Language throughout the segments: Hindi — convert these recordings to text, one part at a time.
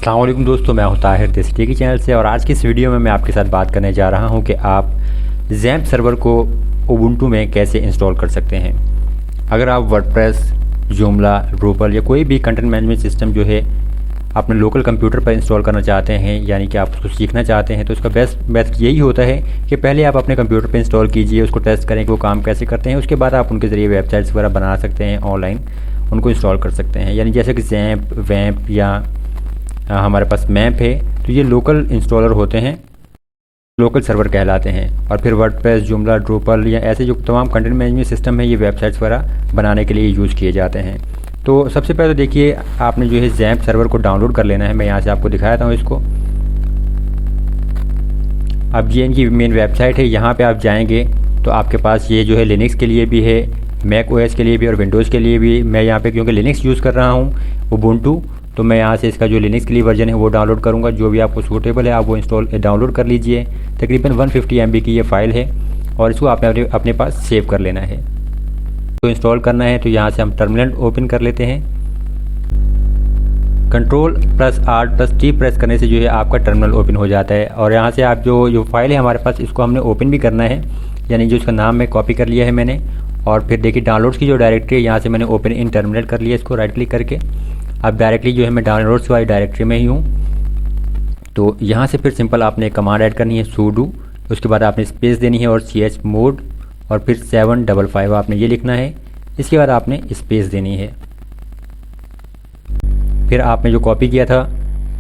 अस्सलाम वालेकुम दोस्तों, मैं हूं ताहिर देसी टेकी चैनल से। और आज की इस वीडियो में मैं आपके साथ बात करने जा रहा हूं कि आप ज़ैम्प सर्वर को उबुंटू में कैसे इंस्टॉल कर सकते हैं। अगर आप वर्डप्रेस, जोमला, ड्रूपल या कोई भी कंटेंट मैनेजमेंट सिस्टम जो है अपने लोकल कंप्यूटर पर इंस्टॉल करना चाहते हैं, यानी कि आप उसको सीखना चाहते हैं, तो उसका बेस्ट मेथड यही होता है कि पहले आप अपने कंप्यूटर पर इंस्टॉल कीजिए, उसको टेस्ट करें कि वो काम कैसे करते हैं। उसके बाद आप उनके ज़रिए वेबसाइट्स वगैरह बना सकते हैं, ऑनलाइन उनको इंस्टॉल कर सकते हैं। यानी जैसे कि ज़ैम्प, वैम्प या हमारे पास मैप है, तो ये लोकल इंस्टॉलर होते हैं, लोकल सर्वर कहलाते हैं। और फिर वर्डप्रेस, जोमला, ड्रूपल या ऐसे जो तमाम कंटेंट मैनेजमेंट सिस्टम है, ये वेबसाइट्स वगैरह बनाने के लिए यूज़ किए जाते हैं। तो सबसे पहले तो देखिए, आपने जो है ज़ैम्प सर्वर को डाउनलोड कर लेना है। मैं यहाँ से आपको दिखाता हूँ इसको। अब ये इनकी मेन वेबसाइट है, यहाँ पे आप जाएंगे तो आपके पास ये जो है लिनक्स के लिए भी है, मैक ओएस के लिए भी और विंडोज़ के लिए भी। मैं यहाँ पे क्योंकि लिनक्स यूज़ कर रहा हूँ उबुंटू, तो मैं यहाँ से इसका जो लिनक्स के लिए वर्जन है वो डाउनलोड करूँगा। जो भी आपको सूटेबल है आप वो डाउनलोड कर लीजिए। तकरीबन 150 MB की ये फ़ाइल है और इसको आपने अपने पास सेव कर लेना है। तो इंस्टॉल करना है तो यहाँ से हम टर्मिनल ओपन कर लेते हैं। Ctrl+Alt+T प्रेस करने से जो है आपका टर्मिनल ओपन हो जाता है। और यहाँ से आप जो फाइल है हमारे पास, इसको हमने ओपन भी करना है, यानी जो इसका नाम है कॉपी कर लिया है मैंने। और फिर देखिए डाउनलोड्स की जो डायरेक्टरी है, यहाँ से मैंने ओपन इन टर्मिनल कर लिया, इसको राइट क्लिक करके। अब डायरेक्टली जो है मैं डाउनलोड्स वाली डायरेक्टरी में ही हूँ। तो यहाँ से फिर सिंपल आपने कमांड ऐड करनी है, sudo, उसके बाद आपने स्पेस देनी है और chmod और फिर 755 आपने ये लिखना है। इसके बाद आपने स्पेस देनी है। फिर आपने जो कॉपी किया था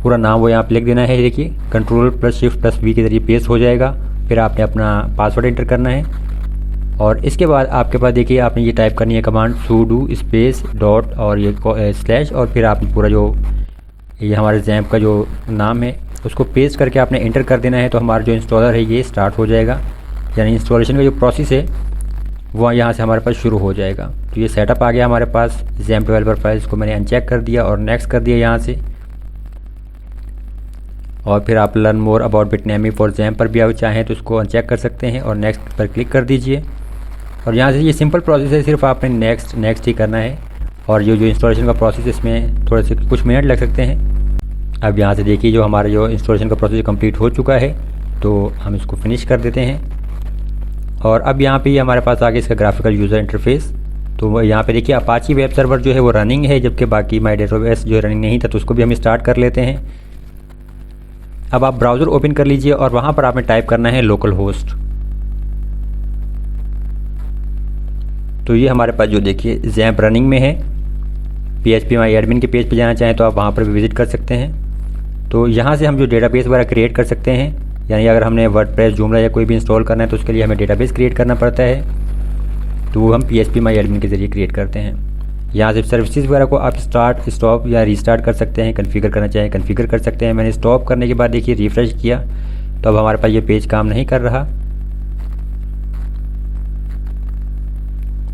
पूरा नाम वो यहाँ पे लिख देना है। देखिए Ctrl+Shift+V के ज़रिए पेस्ट हो जाएगा। फिर आपने अपना पासवर्ड एंटर करना है और इसके बाद आपके पास देखिए आपने ये टाइप करनी है कमांड sudo स्पेस डॉट और ये स्लैश, और फिर आपने पूरा जो ये हमारे ज़ैम्प का जो नाम है उसको पेस्ट करके आपने एंटर कर देना है। तो हमारा जो इंस्टॉलर है ये स्टार्ट हो जाएगा, यानी इंस्टॉलेशन का जो प्रोसेस है वो यहाँ से हमारे पास शुरू हो जाएगा। तो ये सेटअप आ गया हमारे पास ज़ैम्प डेवलपर फाइल्स को मैंने अनचेक कर दिया और नेक्स्ट कर दिया यहाँ से। और फिर आप learn more about Bitnami for XAMPP पर भी आप चाहें तो उसको अनचेक कर सकते हैं और नेक्स्ट पर क्लिक कर दीजिए। और यहाँ से ये सिंपल प्रोसेस है, सिर्फ आपने नेक्स्ट ही करना है। और ये जो इंस्टॉलेशन का प्रोसेस, इसमें थोड़े से कुछ मिनट लग सकते हैं। अब यहाँ से देखिए जो हमारा जो इंस्टॉलेशन का प्रोसेस कंप्लीट हो चुका है, तो हम इसको फिनिश कर देते हैं। और अब यहाँ पे हमारे पास आगे इसका ग्राफिकल यूज़र इंटरफेस। तो यहाँ पे देखिए अपाची वेब सर्वर जो है वो रनिंग है, जबकि बाकी माई डेटाबेस जो रनिंग नहीं था, तो उसको भी हम स्टार्ट कर लेते हैं। अब आप ब्राउज़र ओपन कर लीजिए और वहाँ पर आपने टाइप करना है लोकल होस्ट। तो ये हमारे पास जो देखिए ज़ैम्प रनिंग में है। PHP माई एडमिन के पेज पे जाना चाहें तो आप वहाँ पर भी विज़िट कर सकते हैं। तो यहाँ से हम जो डेटाबेस वगैरह क्रिएट कर सकते हैं, यानी अगर हमने वर्डप्रेस, जोमला या कोई भी इंस्टॉल करना है तो उसके लिए हमें डेटाबेस क्रिएट करना पड़ता है, तो वो हम PHP माई एडमिन के ज़रिए क्रिएट करते हैं। यहाँ से सर्विसेज वगैरह को आप स्टार्ट, स्टॉप या रीस्टार्ट कर सकते हैं, कन्फिगर करना चाहें कन्फिगर कर सकते हैं। मैंने स्टॉप करने के बाद देखिए रिफ्रेश किया तो अब हमारे पास ये पेज काम नहीं कर रहा।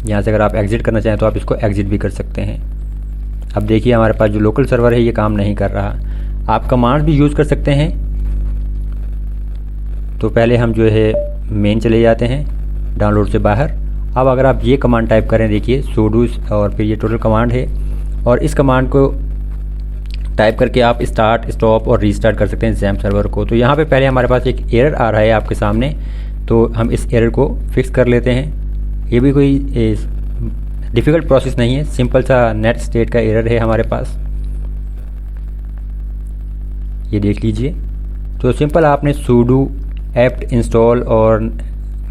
यहाँ से अगर आप एग्ज़िट करना चाहें तो आप इसको एग्ज़िट भी कर सकते हैं। अब देखिए हमारे पास जो लोकल सर्वर है ये काम नहीं कर रहा। आप कमांड भी यूज़ कर सकते हैं। तो पहले हम जो है मेन चले जाते हैं डाउनलोड से बाहर। अब अगर आप ये कमांड टाइप करें, देखिए sudo और फिर ये टोटल कमांड है, और इस कमांड को टाइप करके आप स्टार्ट, स्टॉप और रीस्टार्ट कर सकते हैं ज़ैम्प सर्वर को। तो यहाँ पे पहले हमारे पास एक एरर आ रहा है आपके सामने, तो हम इस एरर को फिक्स कर लेते हैं। ये भी कोई डिफ़िकल्ट प्रोसेस नहीं है, सिंपल सा नेट स्टेट का एरर है हमारे पास, ये देख लीजिए। तो सिंपल आपने sudo apt इंस्टॉल और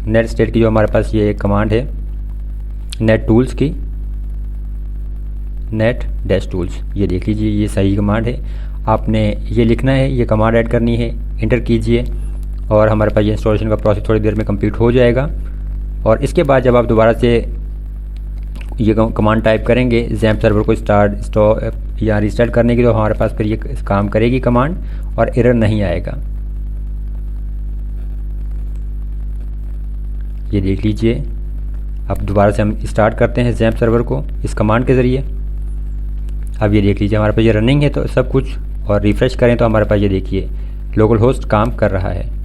नेट स्टेट की जो हमारे पास ये कमांड है नेट टूल्स की, नेट डैश टूल्स, ये देख लीजिए ये सही कमांड है। आपने ये लिखना है, ये कमांड ऐड करनी है, इंटर कीजिए और हमारे पास ये इंस्टॉलेशन का प्रोसेस थोड़ी देर में कंप्लीट हो जाएगा। और इसके बाद जब आप दोबारा से ये कमांड टाइप करेंगे ज़ैम्प सर्वर को स्टार्ट, स्टॉप या रीस्टार्ट करने की, तो हमारे पास फिर ये काम करेगी कमांड और एरर नहीं आएगा। ये देख लीजिए। अब दोबारा से हम स्टार्ट करते हैं ज़ैम्प सर्वर को इस कमांड के ज़रिए। अब ये देख लीजिए हमारे पास ये रनिंग है तो सब कुछ, और रिफ़्रेश करें तो हमारे पास ये देखिए लोकल होस्ट काम कर रहा है।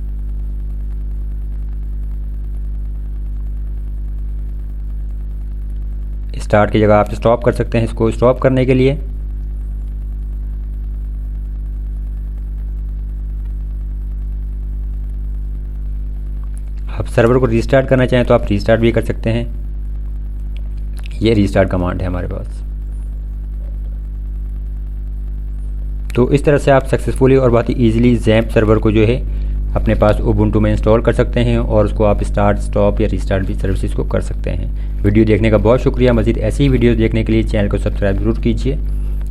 स्टार्ट की जगह आप स्टॉप कर सकते हैं इसको। स्टॉप करने के लिए अब सर्वर को रीस्टार्ट करना चाहें तो आप रीस्टार्ट भी कर सकते हैं। ये रीस्टार्ट कमांड है हमारे पास। तो इस तरह से आप सक्सेसफुली और बहुत ही ईजिली ज़ैम्प सर्वर को जो है अपने पास उबुंटू में इंस्टॉल कर सकते हैं और उसको आप स्टार्ट, स्टॉप या रीस्टार्ट भी सर्विसेज को कर सकते हैं। वीडियो देखने का बहुत शुक्रिया। मज़ीद ऐसी ही वीडियो देखने के लिए चैनल को सब्सक्राइब जरूर कीजिए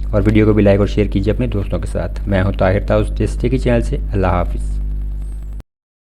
और वीडियो को भी लाइक और शेयर कीजिए अपने दोस्तों के साथ। मैं हूँ ताहिर ताउस टेक की चैनल से। अल्लाह हाफिज़।